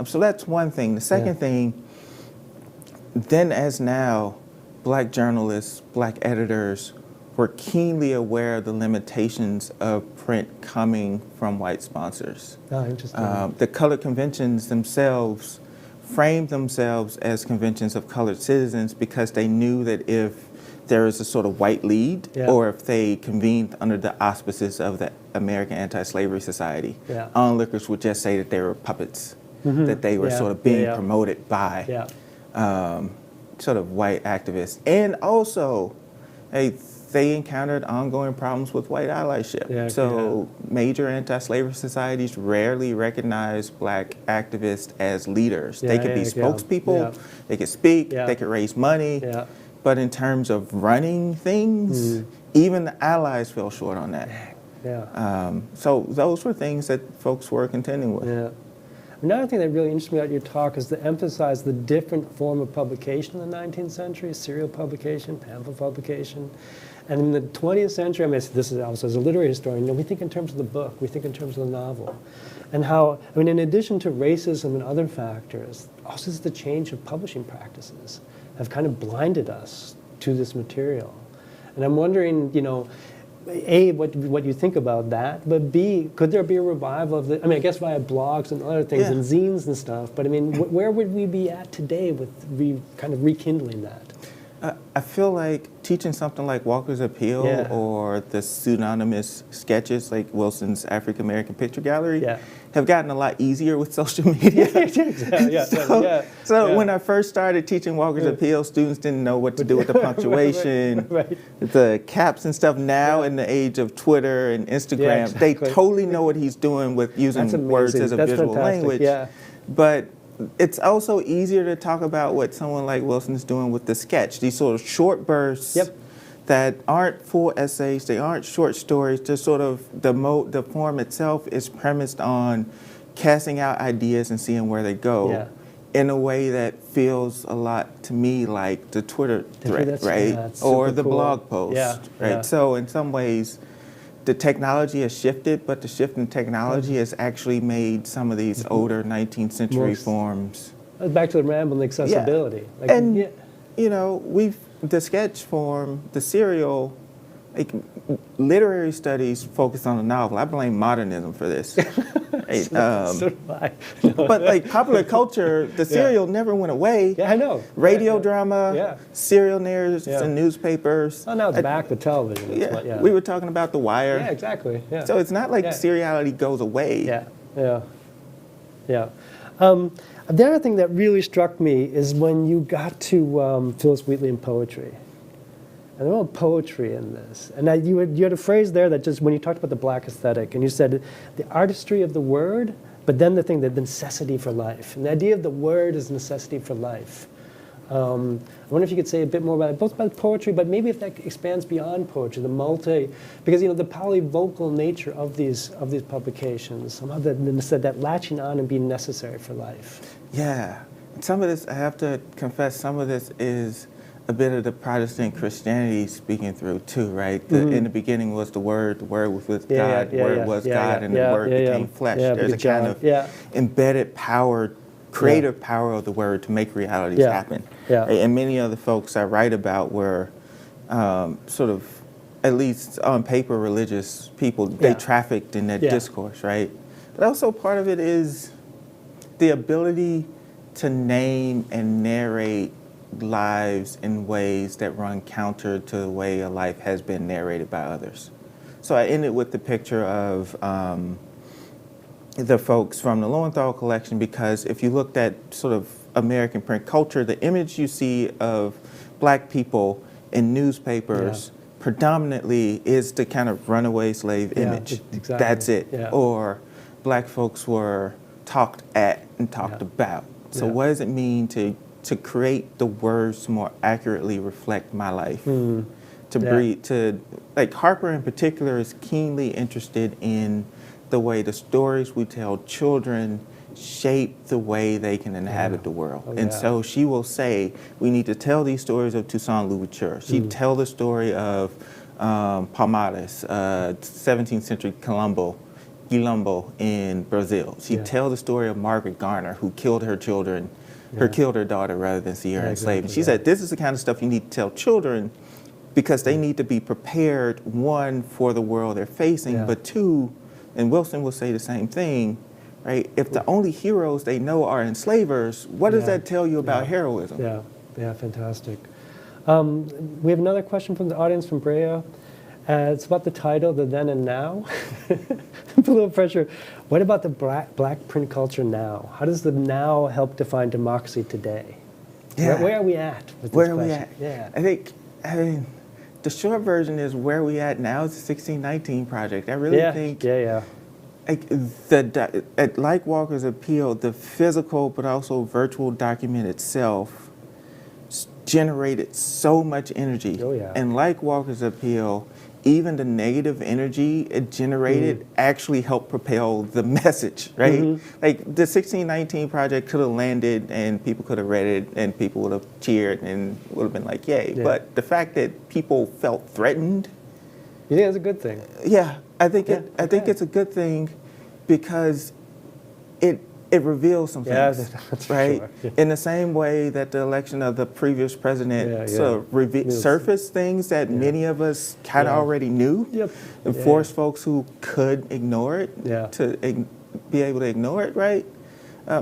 So that's one thing. The second thing, then as now, black journalists, black editors were keenly aware of the limitations of print coming from white sponsors. Oh, interesting. The colored conventions themselves framed themselves as conventions of colored citizens because they knew that if there is a sort of white lead, or if they convened under the auspices of the American Anti-Slavery Society, onlookers would just say that they were puppets, that they were sort of being promoted by sort of white activists. And also, they encountered ongoing problems with white allyship. Major anti-slavery societies rarely recognize black activists as leaders. They could be spokespeople, they could speak, they could raise money, but in terms of running things, even the allies fell short on that. So those were things that folks were contending with. Another thing that really interests me about your talk is to emphasize the different form of publication in the 19th century, serial publication, pamphlet publication. And in the 20th century, I mean, this is also as a literary historian, we think in terms of the book, we think in terms of the novel. And how, in addition to racism and other factors, also the change of publishing practices have kind of blinded us to this material. And I'm wondering, A, what you think about that, but B, could there be a revival of the, I mean, I guess via blogs and other things Yeah. and zines and stuff, but I mean, where would we be at today with kind of rekindling that? I feel like teaching something like Walker's Appeal Yeah. or the pseudonymous sketches like Wilson's African American Picture Gallery Yeah. have gotten a lot easier with social media. So when I first started teaching Walker's Appeal, students didn't know what to do with the punctuation, Right. the caps and stuff. Now in the age of Twitter and Instagram, they exactly. totally know what he's doing with using That's words amazing. as a That's visual fantastic. language. Yeah. But it's also easier to talk about what someone like Wilson's doing with the sketch, these sort of short bursts Yep. that aren't full essays, they aren't short stories, just sort of the form itself is premised on casting out ideas and seeing where they go Yeah. in a way that feels a lot to me like the Twitter thread, that's- right? yeah, that's Or super the cool. blog post, Yeah, right? yeah. So in some ways, the technology has shifted, but the shift in technology has actually made some of these older 19th century Most- forms. Back to the rambling accessibility. Like, And, yeah. you know, the sketch form, the serial, like, literary studies focus on the novel. I blame modernism for this. Right? So do I. But like popular culture, the serial never went away. Yeah, I know. Radio Yeah. drama, Yeah. serial narratives Yeah. in newspapers. Oh, now it's back to television. It's Yeah. what- yeah. We were talking about The Wire. Yeah, exactly. Yeah. So it's not like Yeah. seriality goes away. Yeah, yeah, yeah. The other thing that really struck me is when you got to Phyllis Wheatley and poetry. And there was poetry in this. And you had a phrase there that just, when you talked about the black aesthetic, and you said the artistry of the word, but then the necessity for life. And the idea of the word is necessity for life. I wonder if you could say a bit more about it, both about poetry, but maybe if that expands beyond poetry, because the polyvocal nature of these publications, somehow that latching on and being necessary for life. Yeah. Some of this, I have to confess, some of this is a bit of the Protestant Christianity speaking through too, right? In the beginning was the Word was with God, the Word was God, and the Word became flesh. Yeah, There's a kind of embedded power, creative power of the Word to make realities happen. Yeah. Right? And many of the folks I write about were sort of, at least on paper, religious people. They trafficked in that discourse, right? But also part of it is the ability to name and narrate lives in ways that run counter to the way a life has been narrated by others. So I ended with the picture of the folks from the Lowenthal collection, because if you looked at sort of American print culture, the image you see of black people in newspapers predominantly is the kind of runaway slave image. Exactly. That's it. Yeah. Or black folks were talked at and talked about. So what does it mean to create the words to more accurately reflect my life? Like Harper in particular is keenly interested in the way the stories we tell children shape the way they can inhabit the world. And so she will say, we need to tell these stories of Toussaint Louverture. She'd tell the story of Palmares, 17th century Quilombo in Brazil. She'd tell the story of Margaret Garner, who killed her children, killed her daughter rather than see her enslaved. And she said, this is the kind of stuff you need to tell children because they need to be prepared, one, for the world they're facing, but two, and Wilson will say the same thing, right? If the only heroes they know are enslavers, what does that tell you about heroism? Yeah, fantastic. We have another question from the audience from Brea. It's about the title, The Then and Now. Put a little pressure. What about the black print culture now? How does the now help define democracy today? Yeah. Where are we at with this Where are we question? at? I mean, the short version is where we at now is the 1619 Project. I really think like Walker's Appeal, the physical but also virtual document itself generated so much energy. And like Walker's Appeal, even the negative energy it generated actually helped propel the message, right? Like the 1619 Project could have landed and people could have read it and people would have cheered and would have been like, yay. But the fact that people felt threatened. You think that's a good thing? Yeah, I think it's a good thing because it it reveals some Yeah, things, that's for right? sure. Yeah. In the same way that the election of the previous president Yeah, sort of Yes. surfaced things that many of us kind of Yeah. already knew, Yep. and Yeah, forced folks who could ignore it Yeah. to be able to ignore it, right?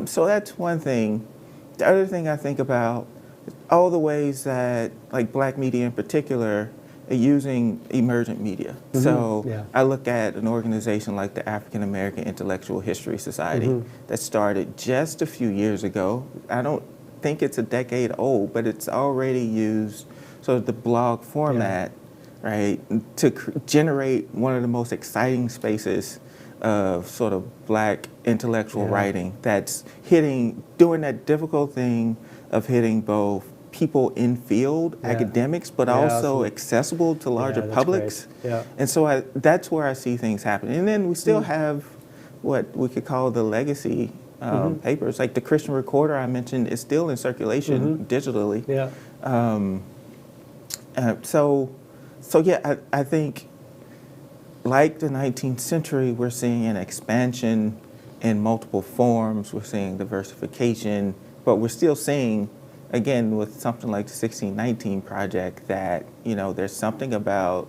So that's one thing. The other thing I think about is all the ways that, like Black media in particular, are using emergent media. So Yeah. I look at an organization like the African American Intellectual History Society that started just a few years ago. I don't think it's a decade old, but it's already used sort of the blog format, right, to generate one of the most exciting spaces of sort of Black intellectual writing that's doing that difficult thing of hitting both people in field, academics, but also accessible to larger that's publics. great. Yeah. And so that's where I see things happening. And then we still have what we could call the legacy papers. Like the Christian Recorder I mentioned is still in circulation digitally. Yeah. So yeah, I think like the 19th century, we're seeing an expansion in multiple forms. We're seeing diversification, but we're still seeing, again, with something like the 1619 Project, that, you know, there's something about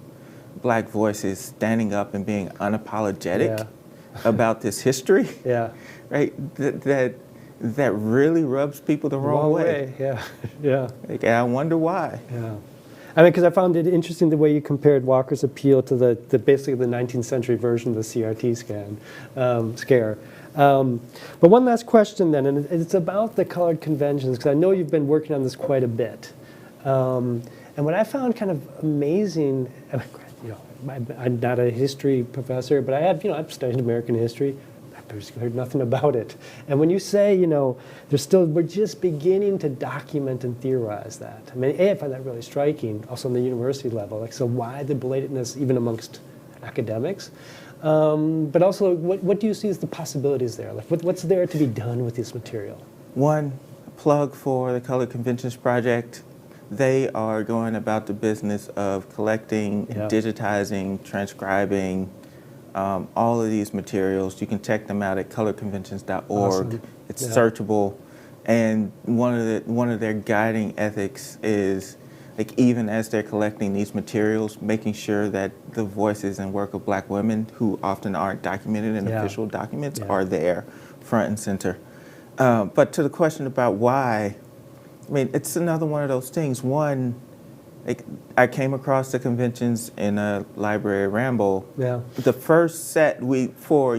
Black voices standing up and being unapologetic about this history, Yeah. right? That really rubs people the wrong way. Yeah. Yeah. Like, and I wonder why. Yeah. I mean, because I found it interesting the way you compared Walker's appeal to the basically the 19th century version of the CRT scare. But one last question then, and it's about the colored conventions, because I know you've been working on this quite a bit. And what I found kind of amazing, I mean, you know, I'm not a history professor, but I've studied American history. I've basically heard nothing about it. And when you say, you know, we're just beginning to document and theorize that. I mean, I find that really striking, also on the university level. Like, so why the belatedness even amongst academics? But also, what do you see as the possibilities there? Like, what's there to be done with this material? One, plug for the Colored Conventions Project. They are going about the business of collecting, digitizing, transcribing all of these materials. You can check them out at coloredconventions.org. Awesome. It's searchable. And one of their guiding ethics is, like, even as they're collecting these materials, making sure that the voices and work of Black women who often aren't documented in official documents are there, front and center. But to the question about why, I mean, it's another one of those things. One, like, I came across the conventions in a library ramble. Yeah. The first set, for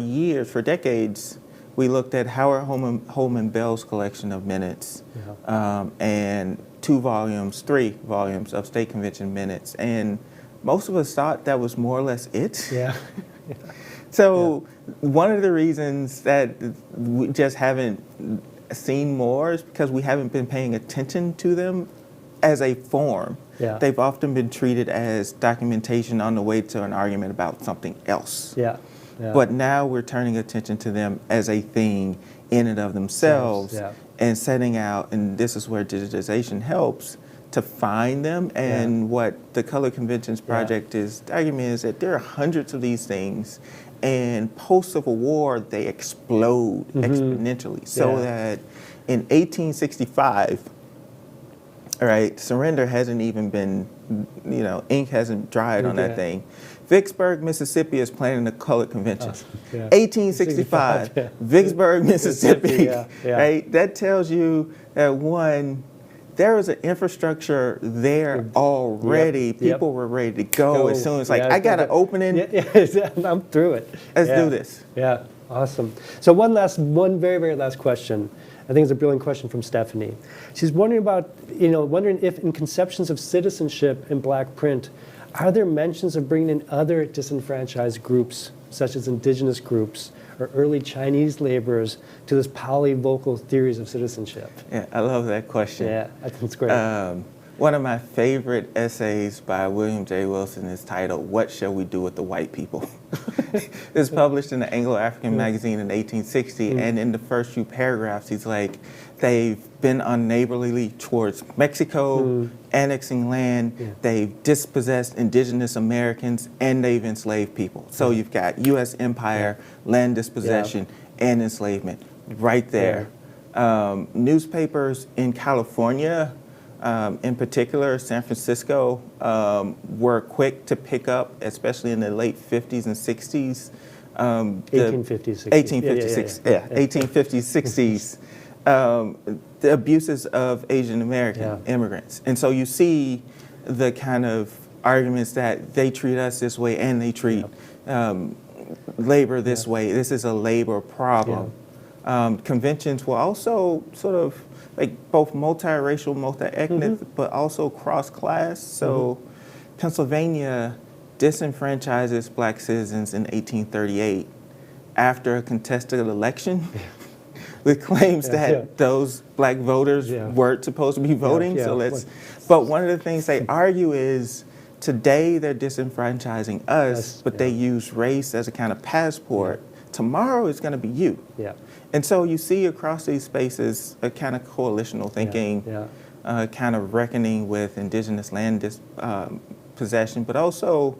decades, we looked at Howard Holman Bell's collection of minutes, and 3 volumes of state convention minutes, and most of us thought that was more or less it. Yeah. So one of the reasons that we just haven't seen more is because we haven't been paying attention to them as a form. Yeah. They've often been treated as documentation on the way to an argument about something else. Yeah. But now we're turning attention to them as a thing in and of themselves, and setting out, and this is where digitization helps, to find them. And what the Colored Conventions Project is documenting is that there are hundreds of these things, and post-Civil War, they explode exponentially. So that in 1865, all right, surrender hasn't even been, you know, ink hasn't dried on that thing. Vicksburg, Mississippi is planning the Colored Convention. 1865, Vicksburg, Mississippi, right? That tells you that, one, there was an infrastructure there already. People were ready to go as soon as, like, I got an opening. I'm through it. Let's do this. Yeah, awesome. So one very, very last question. I think it's a brilliant question from Stephanie. She's wondering if in conceptions of citizenship in Black print, are there mentions of bringing in other disenfranchised groups, such as indigenous groups or early Chinese laborers, to this polyvocal theories of citizenship? Yeah, I love that question. Yeah, I think it's great. One of my favorite essays by William J. Wilson is titled, "What Shall We Do with the White People?" It's published in the Anglo-African magazine in 1860, and in the first few paragraphs, he's like, they've been unneighborly towards Mexico, annexing land, they've dispossessed indigenous Americans, and they've enslaved people. So you've got U.S. empire, land dispossession, and enslavement. right there. Newspapers in California, in particular, San Francisco, were quick to pick up, especially in the late 50s and 60s. 1850s, 60s. 1856, yeah, 1850s, 60s, the abuses of Asian American immigrants. And so you see the kind of arguments that they treat us this way and they treat labor this way. This is a labor problem. Conventions were also sort of like both multiracial, multi-ethnic, but also cross-class. So Pennsylvania disenfranchises black citizens in 1838 after a contested election with claims that those black voters weren't supposed to be voting. But one of the things they argue is today they're disenfranchising us, but they use race as a kind of passport. Tomorrow it's going to be you. And so you see across these spaces a kind of coalitional thinking, kind of reckoning with indigenous land possession, but also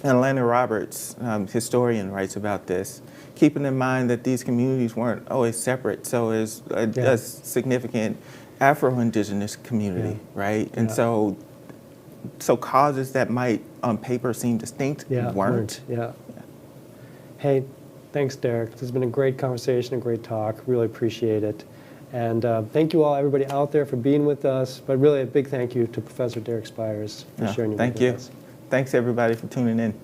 Atlanta Roberts, historian, writes about this, keeping in mind that these communities weren't always separate. So there's a significant Afro-Indigenous community, right? And so causes that might on paper seem distinct weren't. Hey, thanks, Derek. This has been a great conversation, a great talk. Really appreciate it. And thank you all, everybody out there, for being with us. But really a big thank you to Professor Derek Spires for sharing your work with us. Thanks, everybody, for tuning in.